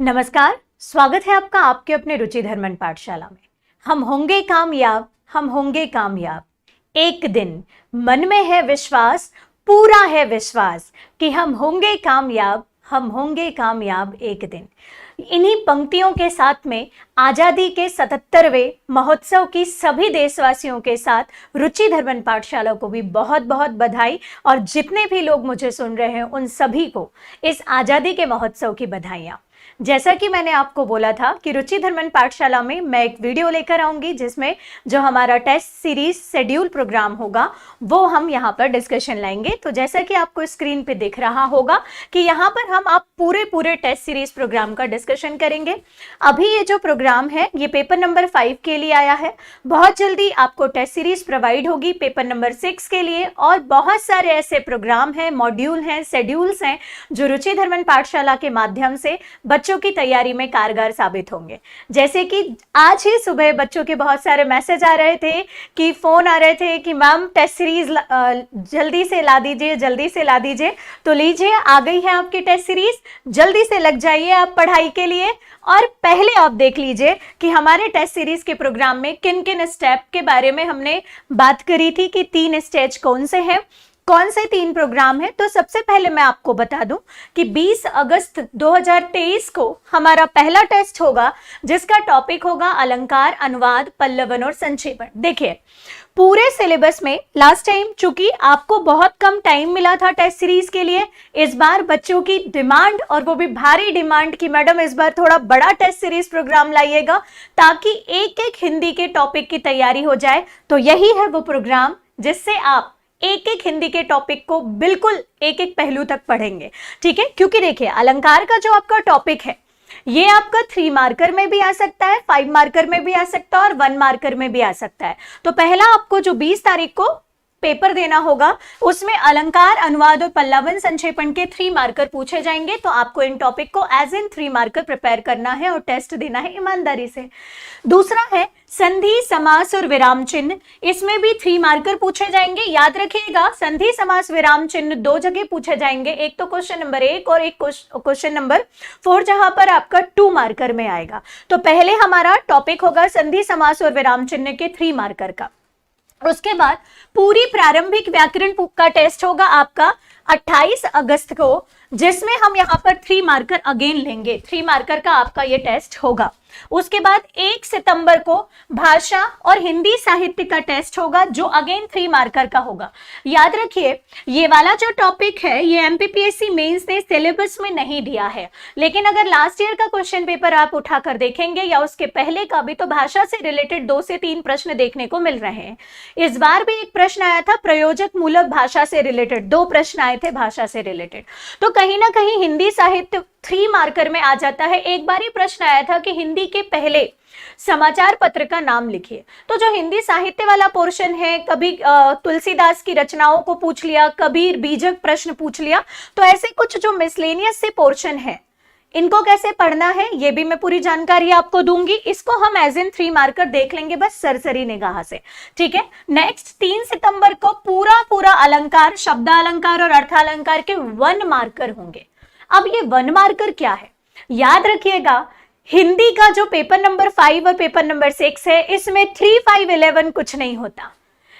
नमस्कार, स्वागत है आपका आपके अपने रुचि धर्मन पाठशाला में। हम होंगे कामयाब, हम होंगे कामयाब एक दिन। मन में है विश्वास, पूरा है विश्वास कि हम होंगे कामयाब, हम होंगे कामयाब एक दिन। इन्हीं पंक्तियों के साथ में आजादी के 77वें महोत्सव की सभी देशवासियों के साथ रुचि धर्मन पाठशाला को भी बहुत बहुत बधाई, और जितने भी लोग मुझे सुन रहे हैं उन सभी को इस आजादी के महोत्सव की बधाइयां। जैसा कि मैंने आपको बोला था कि रुचि धर्मन पाठशाला में मैं एक वीडियो लेकर आऊंगी जिसमें जो हमारा टेस्ट सीरीज शेड्यूल प्रोग्राम होगा वो हम यहाँ पर डिस्कशन लाएंगे। तो जैसा कि आपको स्क्रीन पे दिख रहा होगा कि यहाँ पर हम आप पूरे टेस्ट सीरीज प्रोग्राम का डिस्कशन करेंगे। अभी ये जो प्रोग्राम है ये पेपर नंबर 5 के लिए आया है। बहुत जल्दी आपको टेस्ट सीरीज प्रोवाइड होगी पेपर नंबर 6 के लिए, और बहुत सारे ऐसे प्रोग्राम हैं, मॉड्यूल हैं, शेड्यूल्स हैं जो रुचि धर्मन पाठशाला के माध्यम से बच्चों की तैयारी में कारगर साबित होंगे। जैसे कि आज ही सुबह बच्चों के बहुत सारे मैसेज आ रहे थे कि फोन आ रहे थे कि मैम टेस्ट सीरीज जल्दी से ला दीजिए, जल्दी से ला दीजिए। तो लीजिए, आ गई है आपकी टेस्ट सीरीज, जल्दी से लग जाइए आप पढ़ाई के लिए। और पहले आप देख लीजिए कि हमारे टेस्ट सीरीज के प्रोग्राम में किन किन स्टेप के बारे में हमने बात करी थी कि 3 स्टेज कौन से हैं, कौन से 3 प्रोग्राम है। तो सबसे पहले मैं आपको बता दूं कि 20 अगस्त 2023 को हमारा पहला टेस्ट होगा जिसका टॉपिक होगा अलंकार, अनुवाद, पल्लवन और संक्षेपण। देखिए, पूरे सिलेबस में लास्ट टाइम चूंकि आपको बहुत कम टाइम मिला था टेस्ट सीरीज के लिए, इस बार बच्चों की डिमांड, और वो भी भारी डिमांड कि मैडम इस बार थोड़ा बड़ा टेस्ट सीरीज प्रोग्राम लाइएगा ताकि एक एक हिंदी के टॉपिक की तैयारी हो जाए। तो यही है वो प्रोग्राम जिससे आप एक एक हिंदी के टॉपिक को बिल्कुल एक एक पहलू तक पढ़ेंगे, ठीक है। क्योंकि देखिए, अलंकार का जो आपका टॉपिक है ये आपका 3 मार्कर में भी आ सकता है, 5 मार्कर में भी आ सकता है और 1 मार्कर में भी आ सकता है। तो पहला आपको जो 20 तारीख को पेपर देना होगा उसमें अलंकार, अनुवाद और पल्लवन संक्षेपण के 3 मार्कर पूछे जाएंगे। तो आपको इन टॉपिक को एज इन 3 मार्कर प्रिपेयर करना है और टेस्ट देना है ईमानदारी से। दूसरा है संधि, समास और विराम चिन्ह। इसमें भी 3 मार्कर पूछे जाएंगे। याद रखिएगा, संधि, समास, विराम चिन्ह 2 जगह पूछे जाएंगे, एक तो क्वेश्चन नंबर 1 और एक क्वेश्चन नंबर 4 जहां पर आपका 2 मार्कर में आएगा। तो पहले हमारा टॉपिक होगा संधि, समास और विराम चिन्ह के 3 मार्कर का। उसके बाद पूरी प्रारंभिक व्याकरण का टेस्ट होगा आपका 28 अगस्त को, जिसमें हम यहाँ पर 3 मार्कर अगेन लेंगे। 3 मार्कर का आपका ये टेस्ट होगा। उसके बाद 1 सितंबर को भाषा और हिंदी साहित्य का टेस्ट होगा जो अगेन 3 मार्कर का होगा। याद रखिए, ये वाला जो टॉपिक है ये एमपीपीएससी मेंस ने सिलेबस में नहीं दिया है, लेकिन अगर लास्ट ईयर का क्वेश्चन पेपर आप उठाकर देखेंगे या उसके पहले का भी, तो भाषा से रिलेटेड 2 से 3 प्रश्न देखने को मिल रहे हैं। इस बार भी एक प्रश्न आया था प्रयोजक मूलक भाषा से रिलेटेड, 2 प्रश्न आए थे भाषा से रिलेटेड। तो कहीं ना कहीं हिंदी साहित्य 3 मार्कर में आ जाता है। एक बार ही प्रश्न आया था कि हिंदी के पहले समाचार पत्र का नाम लिखिए। तो जो हिंदी साहित्य वाला पोर्शन है, कभी तुलसीदास की रचनाओं को पूछ लिया, कभी बीजक प्रश्न पूछ लिया। तो ऐसे कुछ जो मिसलेनियस से पोर्शन है, इनको कैसे पढ़ना है ये भी मैं पूरी जानकारी आपको दूंगी। इसको हम एज इन 3 मार्कर देख लेंगे बस सरसरी निगाह से, ठीक है। नेक्स्ट 3 सितंबर को पूरा अलंकार, शब्दालंकार और अर्थालंकार के 1 मार्कर होंगे। अब ये 1 मार्कर क्या है, याद रखिएगा, हिंदी का जो पेपर नंबर 5 और पेपर नंबर 6 है इसमें 3, 5, 11 कुछ नहीं होता।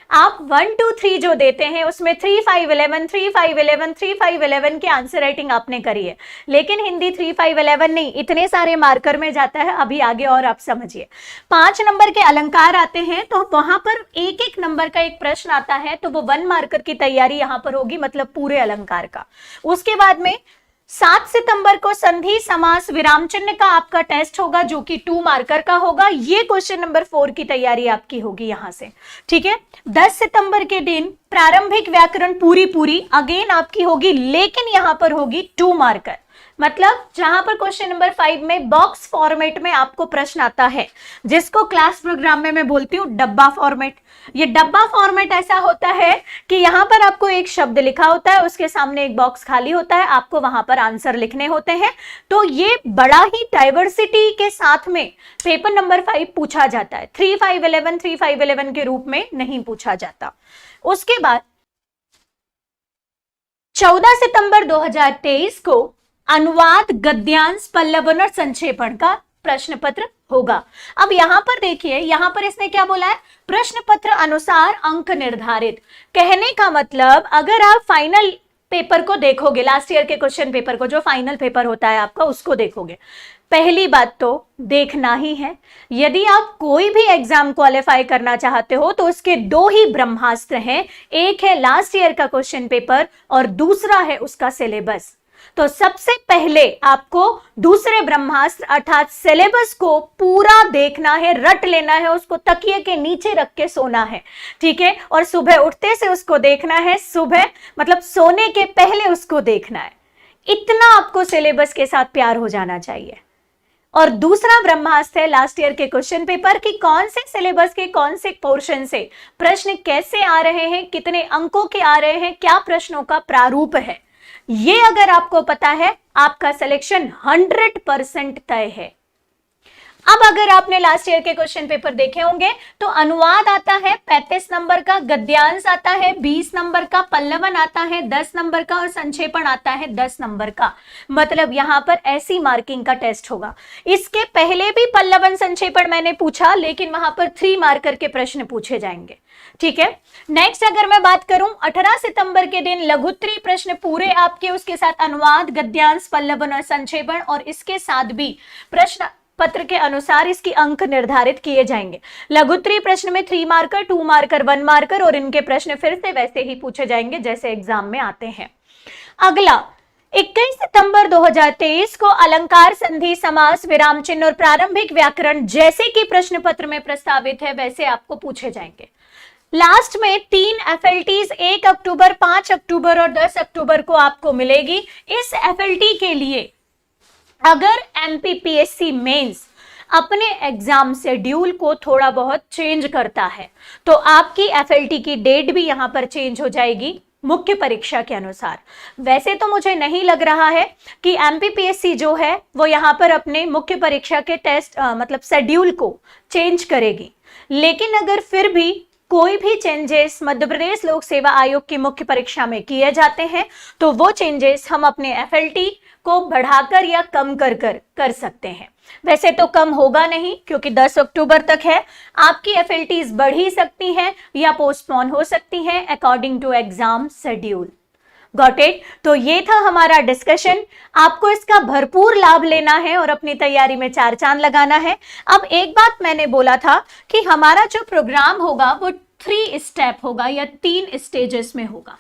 आप 1, 2, 3 जो देते हैं उसमें 3, 5, 11, 3, 5, 11, 3, 5, 11 की आंसर राइटिंग आपने करी है, लेकिन हिंदी 3, 5, 11 नहीं, इतने सारे मार्कर में जाता है। अभी आगे और आप समझिए। 5 नंबर के अलंकार आते हैं तो वहां पर एक एक नंबर का एक प्रश्न आता है, तो वो 1 मार्कर की तैयारी यहां पर होगी, मतलब पूरे अलंकार का। उसके बाद में 7 सितंबर को संधि, समास, विराम चिन्ह का आपका टेस्ट होगा जो कि 2 मार्कर का होगा। ये क्वेश्चन नंबर 4 की तैयारी आपकी होगी यहां से, ठीक है। 10 सितंबर के दिन प्रारंभिक व्याकरण पूरी अगेन आपकी होगी, लेकिन यहां पर होगी 2 मार्कर। मतलब जहां पर क्वेश्चन नंबर 5 में बॉक्स फॉर्मेट में आपको प्रश्न आता है, जिसको क्लास प्रोग्राम में मैं बोलती हूँ डब्बा फॉर्मेट। ये डब्बा फॉर्मेट ऐसा होता है कि यहाँ पर आपको एक शब्द लिखा होता है, उसके सामने एक बॉक्स खाली होता है, आपको वहां पर आंसर लिखने होते हैं। तो ये बड़ा ही डाइवर्सिटी के साथ में पेपर नंबर 5 पूछा जाता है। 3, 5, 11, 3, 5, 11 के रूप में नहीं पूछा जाता। उसके बाद 14 सितंबर 2023 को अनुवाद, गद्यांश, पल्लवन और संक्षेपण का प्रश्न पत्र होगा। अब यहां पर देखिए, यहां पर इसने क्या बोला है, प्रश्न पत्र अनुसार अंक निर्धारित। कहने का मतलब अगर आप फाइनल पेपर को देखोगे, लास्ट ईयर के क्वेश्चन पेपर को, जो फाइनल पेपर होता है आपका, उसको देखोगे, पहली बात तो देखना ही है। यदि आप कोई भी एग्जाम क्वालिफाई करना चाहते हो तो उसके दो ही ब्रह्मास्त्र हैं, एक है लास्ट ईयर का क्वेश्चन पेपर और दूसरा है उसका सिलेबस। तो सबसे पहले आपको दूसरे ब्रह्मास्त्र अर्थात सिलेबस को पूरा देखना है, रट लेना है, उसको तकिए के नीचे रख के सोना है, ठीक है, और सुबह उठते से उसको देखना है, सुबह मतलब सोने के पहले उसको देखना है। इतना आपको सिलेबस के साथ प्यार हो जाना चाहिए। और दूसरा ब्रह्मास्त्र है लास्ट ईयर के क्वेश्चन पेपर की कौन से सिलेबस के कौन से पोर्शन से प्रश्न कैसे आ रहे हैं, कितने अंकों के आ रहे हैं, क्या प्रश्नों का प्रारूप है। ये अगर आपको पता है, आपका सिलेक्शन 100% तय है। अब अगर आपने लास्ट ईयर के क्वेश्चन पेपर देखे होंगे तो अनुवाद आता है 35 नंबर का, गद्यांश आता है 20 नंबर का, पल्लवन आता है 10 नंबर का और संक्षेपण आता है 10 नंबर का। मतलब यहां पर ऐसी मार्किंग का टेस्ट होगा। इसके पहले भी पल्लवन संक्षेपण मैंने पूछा, लेकिन वहां पर 3 मार्कर के प्रश्न पूछे जाएंगे, ठीक है। नेक्स्ट अगर मैं बात करूं, 18 सितंबर के दिन लघुत्तरी प्रश्न पूरे आपके, उसके साथ अनुवाद, गद्यांश, पल्लवन और संक्षेपण, और इसके साथ भी प्रश्न पत्र के अनुसार इसकी अंक निर्धारित किए जाएंगे। लघुत्तरी प्रश्न में 3 मार्कर, 2 मार्कर, 1 मार्कर, और इनके प्रश्न फिर से वैसे ही पूछे जाएंगे जैसे एग्जाम में आते हैं। अगला 21 सितंबर 2023 को अलंकार, संधि, समास, विराम चिन्ह और प्रारंभिक व्याकरण जैसे कि प्रश्न पत्र में प्रस्तावित है वैसे आपको पूछे जाएंगे। लास्ट में 3 FLTs 1 अक्टूबर, 5 अक्टूबर और 10 अक्टूबर को आपको मिलेगी। इस FLT के लिए अगर MPPSC मेंस अपने एग्जाम शेड्यूल को थोड़ा बहुत चेंज करता है तो आपकी FLT की डेट भी यहां पर चेंज हो जाएगी मुख्य परीक्षा के अनुसार। वैसे तो मुझे नहीं लग रहा है कि MPPSC जो है वो यहां पर अपने मुख्य परीक्षा के टेस्ट मतलब शेड्यूल को चेंज करेगी, लेकिन अगर फिर भी कोई भी चेंजेस मध्य प्रदेश लोक सेवा आयोग की मुख्य परीक्षा में किए जाते हैं तो वो चेंजेस हम अपने FLT को बढ़ाकर या कम कर सकते हैं। वैसे तो कम होगा नहीं क्योंकि 10 अक्टूबर तक है। आपकी FLTs बढ़ ही सकती हैं या पोस्टपोन हो सकती हैं according to exam schedule. Got it. तो ये था हमारा डिस्कशन। आपको इसका भरपूर लाभ लेना है और अपनी तैयारी में 4 चांद लगाना है। अब एक बात मैंने बोला था कि हमारा जो प्रोग्राम होगा वो 3 स्टेप होगा या 3 स्टेजेस में होगा।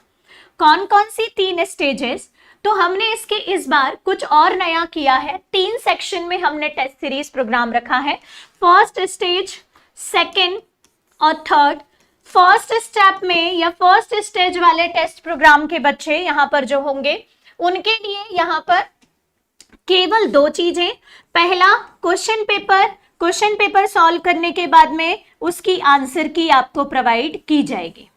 कौन कौन सी 3 स्टेजेस? तो हमने इसके इस बार कुछ और नया किया है। 3 सेक्शन में हमने टेस्ट सीरीज प्रोग्राम रखा है, फर्स्ट स्टेज, सेकेंड और थर्ड। फर्स्ट स्टेप में या फर्स्ट स्टेज वाले टेस्ट प्रोग्राम के बच्चे यहां पर जो होंगे उनके लिए यहां पर केवल 2 चीजें। पहला क्वेश्चन पेपर सॉल्व करने के बाद में उसकी आंसर की आपको प्रोवाइड की जाएगी।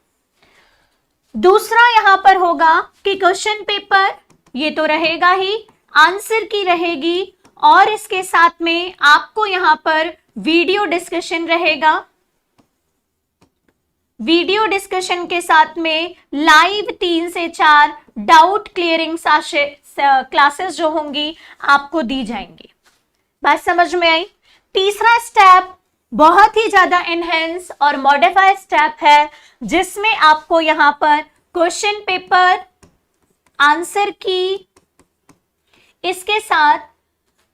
दूसरा यहां पर होगा कि क्वेश्चन पेपर ये तो रहेगा ही, आंसर की रहेगी और इसके साथ में आपको यहां पर वीडियो डिस्कशन रहेगा। वीडियो डिस्कशन के साथ में लाइव 3 से 4 डाउट क्लियरिंग क्लासेस जो होंगी आपको दी जाएंगी। बात समझ में आई? तीसरा स्टेप बहुत ही ज्यादा एनहेंस और मॉडिफाई स्टेप है जिसमें आपको यहां पर क्वेश्चन पेपर, आंसर की, इसके साथ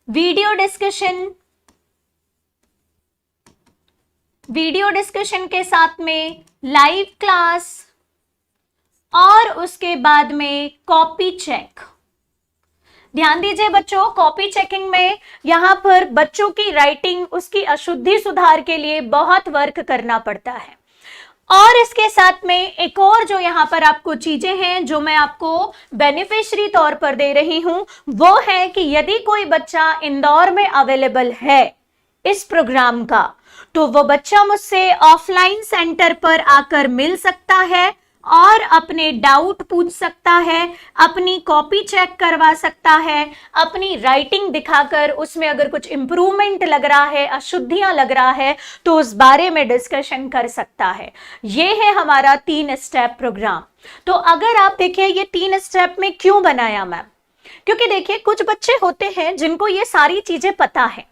वीडियो डिस्कशन के साथ में लाइव क्लास और उसके बाद में कॉपी चेक। ध्यान दीजिए बच्चों, कॉपी चेकिंग में यहां पर बच्चों की राइटिंग, उसकी अशुद्धि सुधार के लिए बहुत वर्क करना पड़ता है। और इसके साथ में एक और जो यहां पर आपको चीजें हैं जो मैं आपको बेनिफिशियरी तौर पर दे रही हूं वो है कि यदि कोई बच्चा इंदौर में अवेलेबल है इस प्रोग्राम का तो वो बच्चा मुझसे ऑफलाइन सेंटर पर आकर मिल सकता है और अपने डाउट पूछ सकता है, अपनी कॉपी चेक करवा सकता है, अपनी राइटिंग दिखाकर उसमें अगर कुछ इंप्रूवमेंट लग रहा है, अशुद्धियां लग रहा है तो उस बारे में डिस्कशन कर सकता है। ये है हमारा 3 स्टेप प्रोग्राम। तो अगर आप देखिए ये 3 स्टेप में क्यों बनाया मैम, क्योंकि देखिए कुछ बच्चे होते हैं जिनको ये सारी चीजें पता है,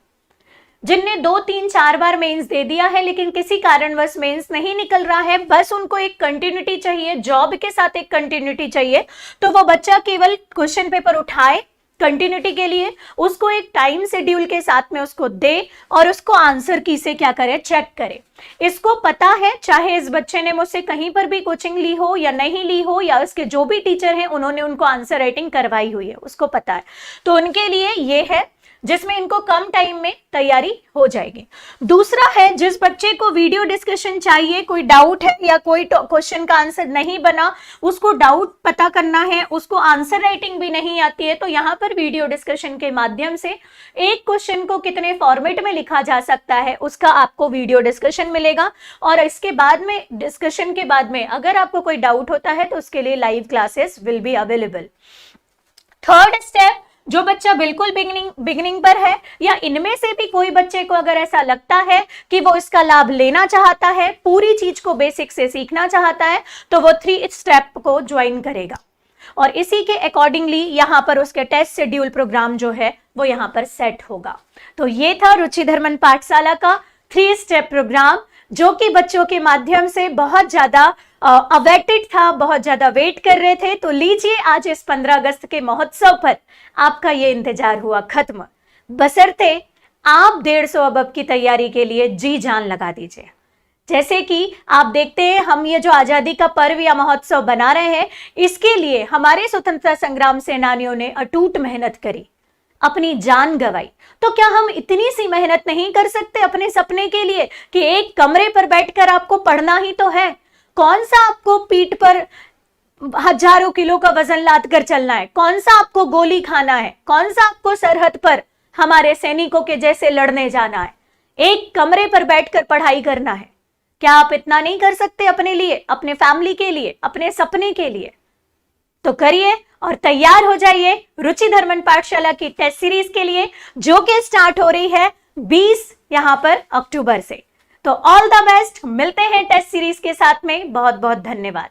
जिनने 2-3-4 बार मेंस दे दिया है लेकिन किसी कारणवश मेंस नहीं निकल रहा है, बस उनको एक कंटिन्यूटी चाहिए, जॉब के साथ एक कंटिन्यूटी चाहिए, तो वो बच्चा केवल क्वेश्चन पेपर उठाए कंटिन्यूटी के लिए, उसको एक टाइम शेड्यूल के साथ में उसको दे और उसको आंसर की से क्या करे, चेक करे। इसको पता है, चाहे इस बच्चे ने मुझसे कहीं पर भी कोचिंग ली हो या नहीं ली हो, या उसके जो भी टीचर हैं उन्होंने उनको आंसर राइटिंग करवाई हुई है, उसको पता है। तो उनके लिए ये है जिसमें इनको कम टाइम में तैयारी हो जाएगी। दूसरा है जिस बच्चे को वीडियो डिस्कशन चाहिए, कोई डाउट है या कोई क्वेश्चन का आंसर नहीं बना, उसको डाउट पता करना है, उसको आंसर राइटिंग भी नहीं आती है, तो यहाँ पर वीडियो डिस्कशन के माध्यम से एक क्वेश्चन को कितने फॉर्मेट में लिखा जा सकता है उसका आपको वीडियो डिस्कशन मिलेगा। और इसके बाद में, डिस्कशन के बाद में अगर आपको कोई डाउट होता है तो उसके लिए live classes will be available. Third step, जो बच्चा बिल्कुल बिगिनिंग पर है या इनमें से भी कोई बच्चे को अगर ऐसा लगता है कि वो इसका लाभ लेना चाहता है, पूरी चीज को बेसिक से सीखना चाहता है, तो वो 3 स्टेप को ज्वाइन करेगा और इसी के अकॉर्डिंगली यहाँ पर उसके टेस्ट शेड्यूल प्रोग्राम जो है वो यहाँ पर सेट होगा। तो ये था रुचिधर्मन पाठशाला का 3 स्टेप प्रोग्राम, जो कि बच्चों के माध्यम से बहुत ज्यादा अवेटेड था, बहुत ज्यादा वेट कर रहे थे। तो लीजिए, आज इस 15 अगस्त के महोत्सव पर आपका ये इंतजार हुआ खत्म, बशर्ते आप 150 अबब की तैयारी के लिए जी जान लगा दीजिए। जैसे कि आप देखते हैं, हम ये जो आजादी का पर्व या महोत्सव बना रहे हैं, इसके लिए हमारे स्वतंत्रता संग्राम सेनानियों ने अटूट मेहनत करी, अपनी जान गंवाई। तो क्या हम इतनी सी मेहनत नहीं कर सकते अपने सपने के लिए कि एक कमरे पर बैठकर आपको पढ़ना ही तो है? कौन सा आपको पीठ पर हजारों किलो का वजन लाद कर चलना है? कौन सा आपको गोली खाना है? कौन सा आपको सरहद पर हमारे सैनिकों के जैसे लड़ने जाना है? एक कमरे पर बैठकर पढ़ाई करना है। क्या आप इतना नहीं कर सकते अपने लिए, अपने फैमिली के लिए, अपने सपने के लिए? तो करिए और तैयार हो जाइए रुचिधर्मन पाठशाला की टेस्ट सीरीज के लिए, जो कि स्टार्ट हो रही है 20 यहां पर अक्टूबर से। तो ऑल द बेस्ट, मिलते हैं टेस्ट सीरीज के साथ में। बहुत बहुत धन्यवाद।